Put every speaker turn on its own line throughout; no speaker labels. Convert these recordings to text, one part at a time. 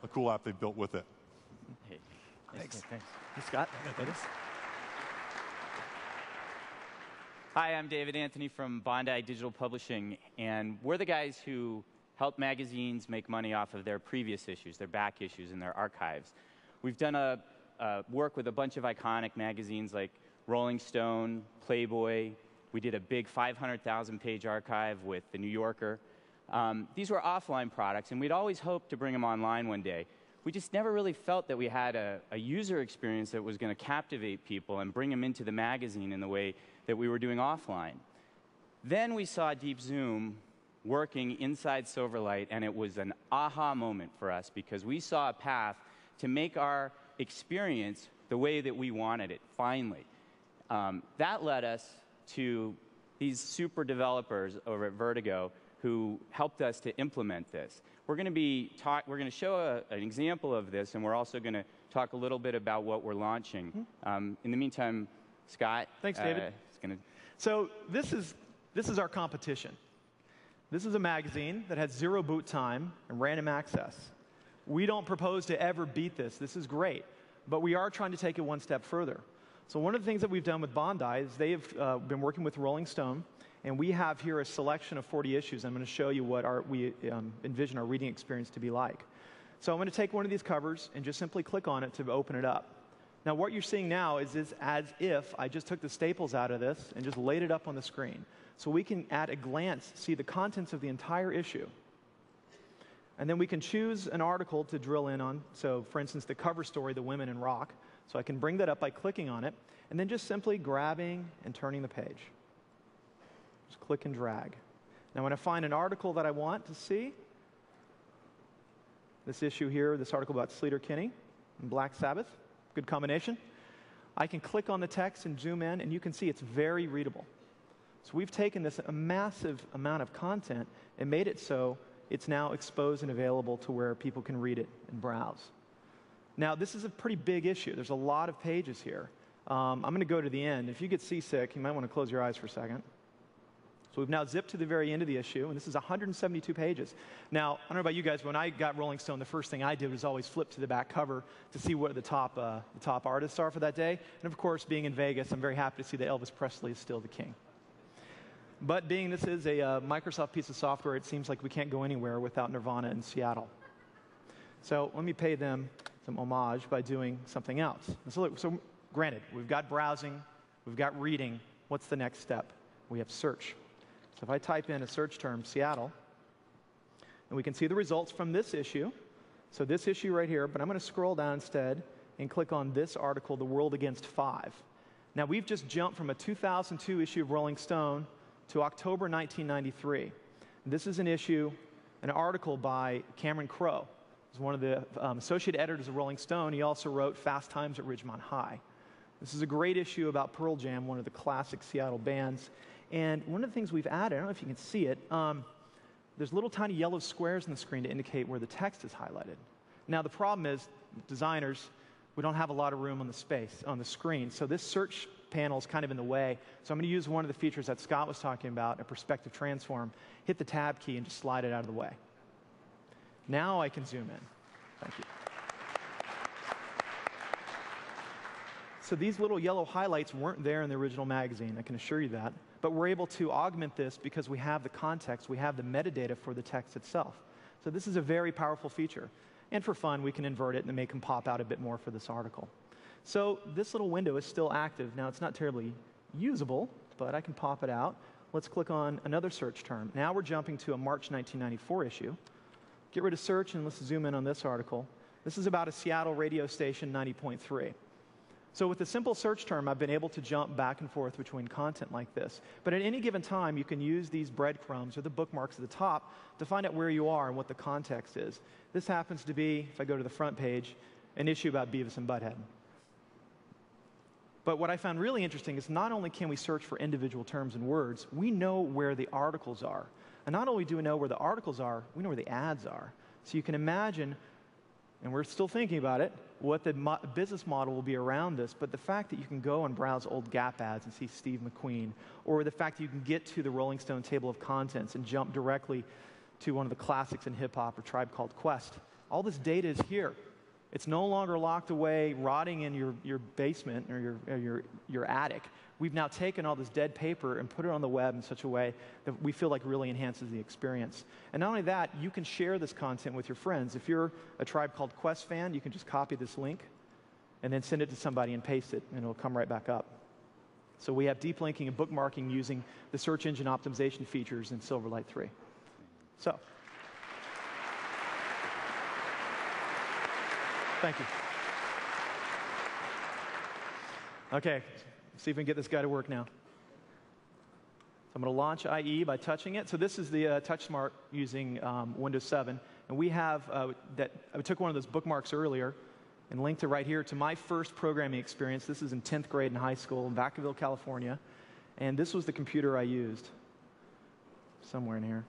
a cool app they've built with it.
Hey,
Thanks.
Thanks.
Hey, Scott.
Hi, I'm David Anthony from Bondi Digital Publishing, and we're the guys who help magazines make money off of their previous issues, their back issues, and their archives. We've done work with a bunch of iconic magazines like Rolling Stone, Playboy. We did a big 500,000-page archive with The New Yorker. These were offline products, and we'd always hoped to bring them online one day. We just never really felt that we had a user experience that was going to captivate people and bring them into the magazine in the way that we were doing offline. Then we saw Deep Zoom working inside Silverlight, and it was an aha moment for us because we saw a path to make our experience the way that we wanted it, finally. That led us to these super developers over at Vertigo who helped us to implement this. We're going to show an example of this, and we're also going to talk a little bit about what we're launching. In the meantime, Scott.
Thanks, David. So this is our competition. This is a magazine that has 0 boot time and random access. We don't propose to ever beat this. This is great, but we are trying to take it one step further. So one of the things that we've done with Bondi is they've been working with Rolling Stone, and we have here a selection of 40 issues. I'm going to show you what we envision our reading experience to be like. So I'm going to take one of these covers and just simply click on it to open it up. Now what you're seeing now is as if I just took the staples out of this and just laid it up on the screen. So we can, at a glance, see the contents of the entire issue. And then we can choose an article to drill in on. So for instance, the cover story, The Women in Rock. So I can bring that up by clicking on it, and then just simply grabbing and turning the page. Just click and drag. Now when I find an article that I want to see, this issue here, this article about Sleater-Kinney and Black Sabbath, good combination. I can click on the text and zoom in, and you can see it's very readable. So we've taken this a massive amount of content and made it so it's now exposed and available to where people can read it and browse. Now, this is a pretty big issue. There's a lot of pages here. I'm going to go to the end. If you get seasick, you might want to close your eyes for a second. So we've now zipped to the very end of the issue, and this is 172 pages. Now, I don't know about you guys, but when I got Rolling Stone, the first thing I did was always flip to the back cover to see what the top artists are for that day. And of course, being in Vegas, I'm very happy to see that Elvis Presley is still the king. But being this is a Microsoft piece of software, it seems like we can't go anywhere without Nirvana in Seattle. So let me pay them some homage by doing something else. So granted, we've got browsing, we've got reading. What's the next step? We have search. So if I type in a search term, Seattle, and we can see the results from this issue. So this issue right here, but I'm going to scroll down instead and click on this article, The World Against 5. Now we've just jumped from a 2002 issue of Rolling Stone to October 1993. This is an article by Cameron Crowe. He's one of the associate editors of Rolling Stone. He also wrote Fast Times at Ridgemont High. This is a great issue about Pearl Jam, one of the classic Seattle bands. And one of the things we've added, I don't know if you can see it, there's little tiny yellow squares on the screen to indicate where the text is highlighted. Now the problem is, designers, we don't have a lot of room on the screen, so this search panel is kind of in the way. So I'm going to use one of the features that Scott was talking about, a perspective transform, hit the tab key and just slide it out of the way. Now I can zoom in. Thank you. So these little yellow highlights weren't there in the original magazine, I can assure you that. But we're able to augment this because we have the context, we have the metadata for the text itself. So this is a very powerful feature. And for fun, we can invert it and make them pop out a bit more for this article. So this little window is still active. Now it's not terribly usable, but I can pop it out. Let's click on another search term. Now we're jumping to a March 1994 issue. Get rid of search and let's zoom in on this article. This is about a Seattle radio station, 90.3. So with a simple search term, I've been able to jump back and forth between content like this. But at any given time, you can use these breadcrumbs or the bookmarks at the top to find out where you are and what the context is. This happens to be, if I go to the front page, an issue about Beavis and Butthead. But what I found really interesting is not only can we search for individual terms and words, we know where the articles are. And not only do we know where the articles are, we know where the ads are. So you can imagine, and we're still thinking about it, what the business model will be around this, but the fact that you can go and browse old Gap ads and see Steve McQueen, or the fact that you can get to the Rolling Stone table of contents and jump directly to one of the classics in hip-hop, or Tribe Called Quest, All this data is here. It's no longer locked away, rotting in your basement or your attic. We've now taken all this dead paper and put it on the web in such a way that we feel like really enhances the experience. And not only that, you can share this content with your friends. If you're a Tribe Called Quest fan, you can just copy this link and then send it to somebody and paste it, and it'll come right back up. So we have deep linking and bookmarking using the search engine optimization features in Silverlight 3. So, thank you. Okay, see if we can get this guy to work now. So I'm going to launch IE by touching it. So this is the TouchSmart using Windows 7. And we have, I took one of those bookmarks earlier and linked it right here to my first programming experience. This is in 10th grade in high school in Vacaville, California. And this was the computer I used. Somewhere in here.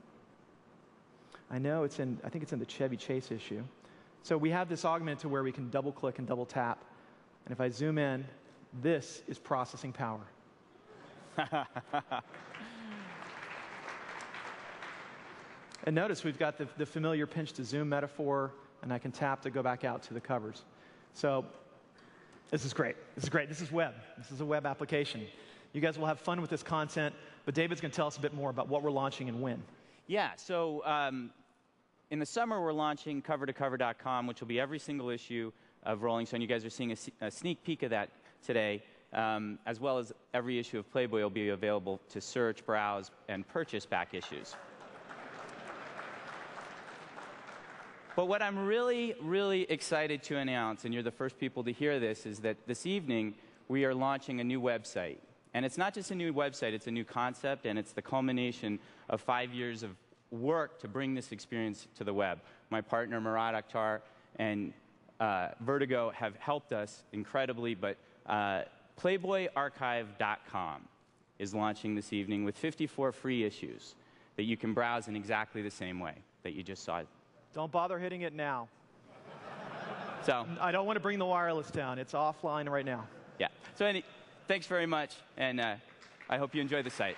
I know it's in, I think it's in the Chevy Chase issue. So we have this augment to where we can double click and double tap. And if I zoom in, this is processing power. And notice we've got the familiar pinch to zoom metaphor, and I can tap to go back out to the covers. So this is great. This is great. This is web. This is a web application. You guys will have fun with this content, but David's going to tell us a bit more about what we're launching and when.
Yeah, so in the summer we're launching cover2cover.com, which will be every single issue of Rolling Stone. You guys are seeing a sneak peek of that today, as well as every issue of Playboy will be available to search, browse, and purchase back issues. But what I'm really, really excited to announce, and you're the first people to hear this, is that this evening we are launching a new website. And it's not just a new website, it's a new concept, and it's the culmination of 5 years of work to bring this experience to the web. My partner, Murad Akhtar, and Vertigo have helped us incredibly, but PlayboyArchive.com is launching this evening with 54 free issues that you can browse in exactly the same way that you just saw.
Don't bother hitting it now.
So
I don't want to bring the wireless down. It's offline right now.
Yeah. So thanks very much, and I hope you enjoy the site.